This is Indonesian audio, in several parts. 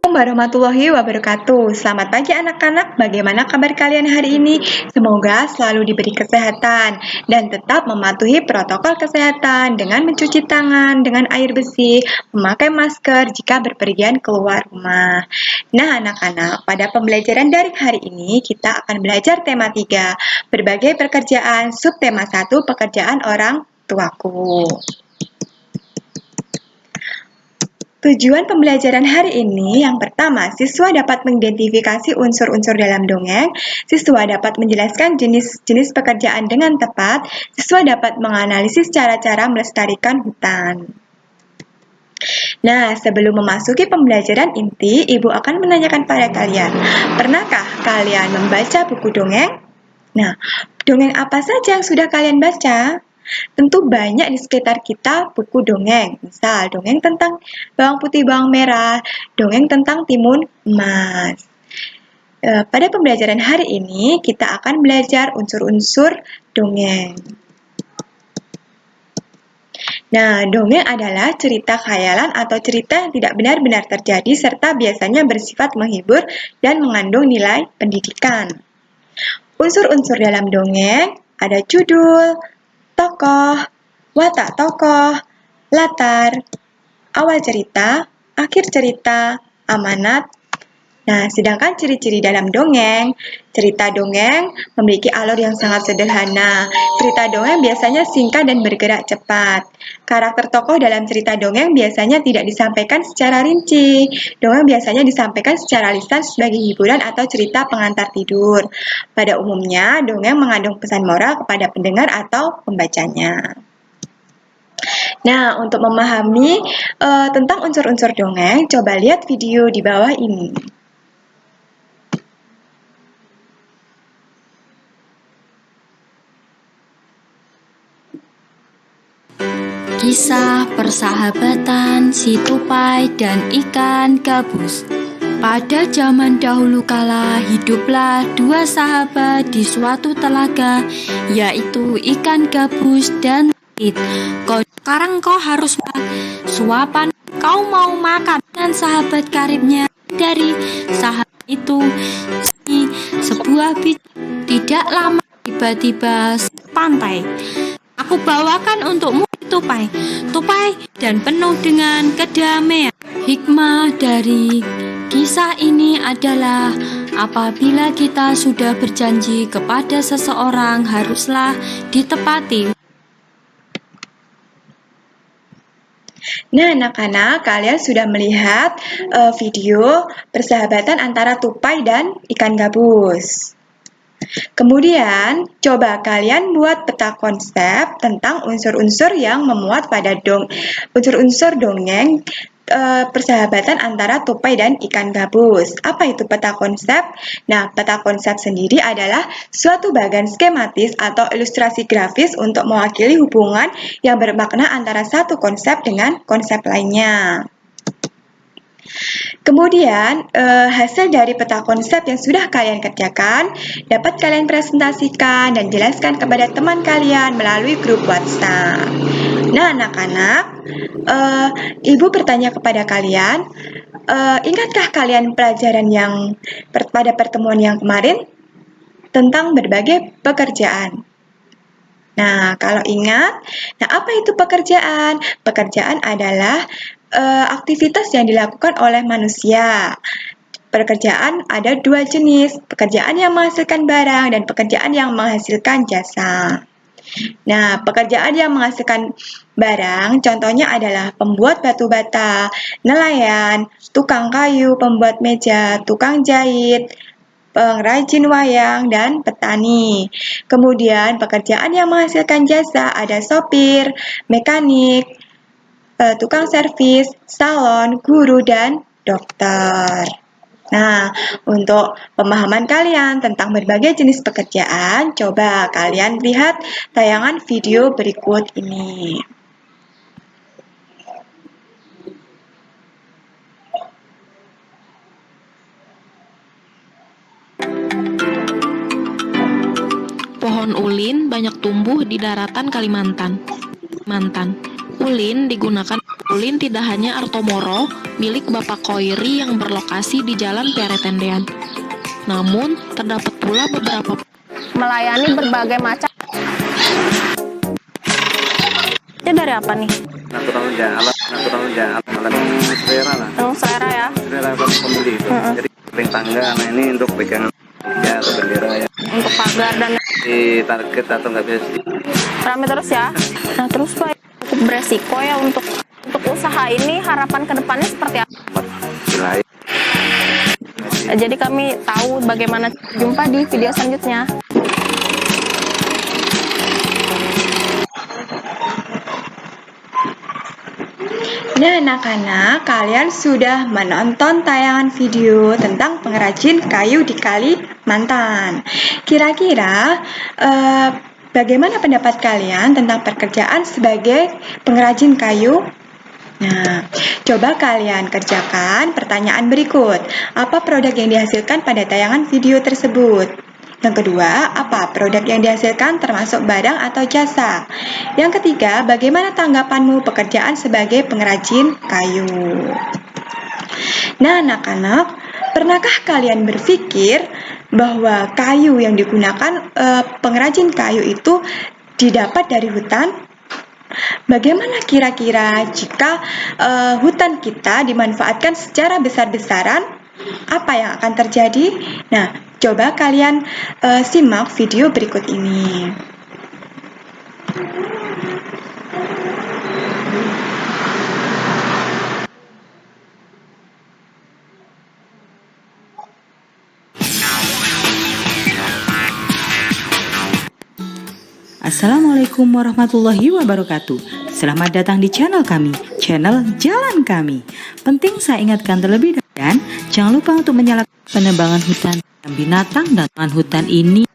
Warahmatullahi wabarakatuh. Selamat pagi anak-anak, bagaimana kabar kalian hari ini? Semoga selalu diberi kesehatan dan tetap mematuhi protokol kesehatan dengan mencuci tangan dengan air bersih, memakai masker jika berpergian keluar rumah. Nah anak-anak, pada pembelajaran daring hari ini kita akan belajar tema 3, berbagai pekerjaan, subtema 1, pekerjaan orang tuaku. Tujuan pembelajaran hari ini yang pertama, siswa dapat mengidentifikasi unsur-unsur dalam dongeng, siswa dapat menjelaskan jenis-jenis pekerjaan dengan tepat, siswa dapat menganalisis cara-cara melestarikan hutan. Nah, sebelum memasuki pembelajaran inti, Ibu akan menanyakan pada kalian, pernahkah kalian membaca buku dongeng? Nah, dongeng apa saja yang sudah kalian baca? Tentu banyak di sekitar kita buku dongeng, misal dongeng tentang bawang putih bawang merah, dongeng tentang timun emas. Pada pembelajaran hari ini kita akan belajar unsur-unsur dongeng. Nah, dongeng adalah cerita khayalan atau cerita yang tidak benar-benar terjadi serta biasanya bersifat menghibur dan mengandung nilai pendidikan. Unsur-unsur dalam dongeng ada judul, tokoh, watak tokoh, latar, awal cerita, akhir cerita, amanat. Nah, sedangkan ciri-ciri dalam dongeng, cerita dongeng memiliki alur yang sangat sederhana. Cerita dongeng biasanya singkat dan bergerak cepat. Karakter tokoh dalam cerita dongeng biasanya tidak disampaikan secara rinci. Dongeng biasanya disampaikan secara lisan sebagai hiburan atau cerita pengantar tidur. Pada umumnya, dongeng mengandung pesan moral kepada pendengar atau pembacanya. Nah, untuk memahami tentang unsur-unsur dongeng, coba lihat video di bawah ini. Kisah persahabatan si tupai dan ikan gabus. Pada zaman dahulu kala hiduplah dua sahabat di suatu telaga, yaitu ikan gabus dan tit. Sekarang kau harus suapan, kau mau makan dengan sahabat karibnya. Dari sahabat itu sebuah biji. Tidak lama tiba-tiba pantai. Aku bawakan untukmu tupai dan penuh dengan kedamaian. Hikmah dari kisah ini adalah apabila kita sudah berjanji kepada seseorang haruslah ditepati. Nah, anak-anak, kalian sudah melihat video persahabatan antara tupai dan ikan gabus. Kemudian, coba kalian buat peta konsep tentang unsur-unsur yang memuat pada unsur-unsur dongeng persahabatan antara tupai dan ikan gabus. Apa itu peta konsep? Nah, peta konsep sendiri adalah suatu bagan skematis atau ilustrasi grafis untuk mewakili hubungan yang bermakna antara satu konsep dengan konsep lainnya. Kemudian, hasil dari peta konsep yang sudah kalian kerjakan dapat kalian presentasikan dan jelaskan kepada teman kalian melalui grup WhatsApp. Nah, anak-anak, Ibu bertanya kepada kalian, ingatkah kalian pelajaran yang pada pertemuan yang kemarin tentang berbagai pekerjaan? Nah, kalau ingat, apa itu pekerjaan? Pekerjaan adalah aktivitas yang dilakukan oleh manusia. Pekerjaan ada dua jenis, pekerjaan yang menghasilkan barang dan pekerjaan yang menghasilkan jasa. Nah, pekerjaan yang menghasilkan barang contohnya adalah pembuat batu bata, nelayan, tukang kayu, pembuat meja, tukang jahit, pengrajin wayang, dan petani. Kemudian pekerjaan yang menghasilkan jasa ada sopir, mekanik, tukang servis, salon, guru, dan dokter. Nah, untuk pemahaman kalian tentang berbagai jenis pekerjaan, coba kalian lihat tayangan video berikut ini. Pohon ulin banyak tumbuh di daratan Kalimantan. Ulin digunakan Ulin tidak hanya Artomoro, milik Bapak Koiri yang berlokasi di Jalan Peretendean. Namun, terdapat pula beberapa melayani berbagai macam. Ini dari apa nih? Natural jalan, selera lah. Selera ya. Selera pembeli itu. Jadi ring tangga, nah ini untuk pegangan ya atau bendera ya. Untuk pagar dan Di target atau nggak bisa di rame terus ya. Nah terus Pak, cukup beresiko ya untuk usaha ini, harapan kedepannya seperti apa? wilayah. Jadi kami tahu bagaimana. Jumpa di video selanjutnya. Nah, anak-anak, kalian sudah menonton tayangan video tentang pengrajin kayu di Kalimantan. Kira-kira bagaimana pendapat kalian tentang pekerjaan sebagai pengrajin kayu? Nah, coba kalian kerjakan pertanyaan berikut. Apa produk yang dihasilkan pada tayangan video tersebut? Yang kedua, apa produk yang dihasilkan termasuk barang atau jasa? Yang ketiga, bagaimana tanggapanmu pekerjaan sebagai pengrajin kayu? Nah, anak-anak, pernahkah kalian berpikir bahwa kayu yang digunakan pengrajin kayu itu didapat dari hutan? Bagaimana kira-kira jika hutan kita dimanfaatkan secara besar-besaran? Apa yang akan terjadi? Nah, coba kalian simak video berikut ini. Assalamualaikum warahmatullahi wabarakatuh. Selamat datang di channel kami, channel Jalan Kami. Penting saya ingatkan terlebih dahulu, dan jangan lupa untuk menyalakan penebangan hutan binatang dan hutan ini.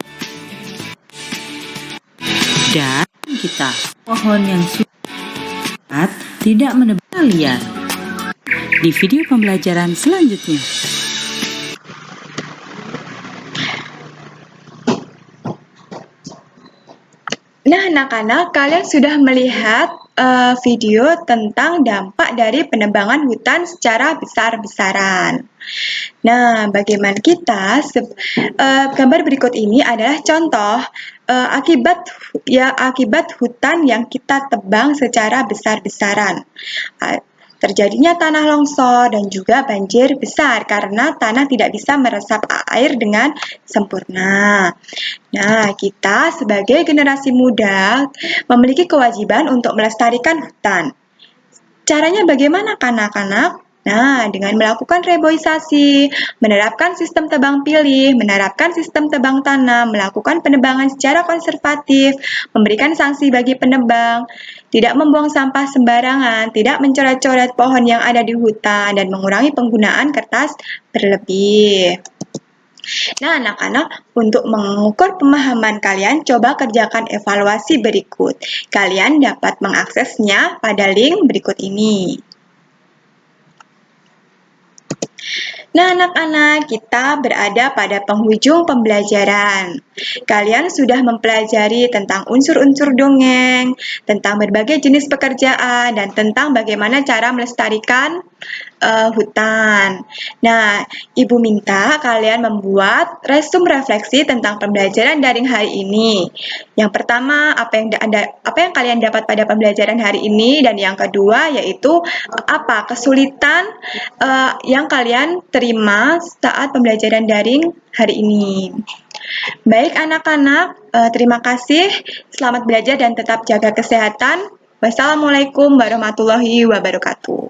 Dan kita pohon yang sudah tidak menebang liar. Di video pembelajaran selanjutnya. Nah, anak-anak, kalian sudah melihat video tentang dampak dari penebangan hutan secara besar-besaran. Nah, bagaimana kita? Gambar berikut ini adalah contoh akibat hutan yang kita tebang secara besar-besaran. Terjadinya tanah longsor dan juga banjir besar karena tanah tidak bisa meresap air dengan sempurna. Nah, kita sebagai generasi muda memiliki kewajiban untuk melestarikan hutan. Caranya bagaimana, anak-anak? Nah, dengan melakukan reboisasi, menerapkan sistem tebang pilih, menerapkan sistem tebang tanam, melakukan penebangan secara konservatif, memberikan sanksi bagi penebang, tidak membuang sampah sembarangan, tidak mencoret-coret pohon yang ada di hutan, dan mengurangi penggunaan kertas berlebih. Nah, anak-anak, untuk mengukur pemahaman kalian, coba kerjakan evaluasi berikut. Kalian dapat mengaksesnya pada link berikut ini. Nah, anak-anak, kita berada pada penghujung pembelajaran. Kalian sudah mempelajari tentang unsur-unsur dongeng, tentang berbagai jenis pekerjaan, dan tentang bagaimana cara melestarikan hutan. Nah, Ibu minta kalian membuat resum refleksi tentang pembelajaran daring hari ini. Yang pertama, apa yang kalian dapat pada pembelajaran hari ini, dan yang kedua yaitu apa kesulitan yang kalian terima saat pembelajaran daring hari ini. Baik anak-anak, terima kasih. Selamat belajar dan tetap jaga kesehatan. Wassalamualaikum warahmatullahi wabarakatuh.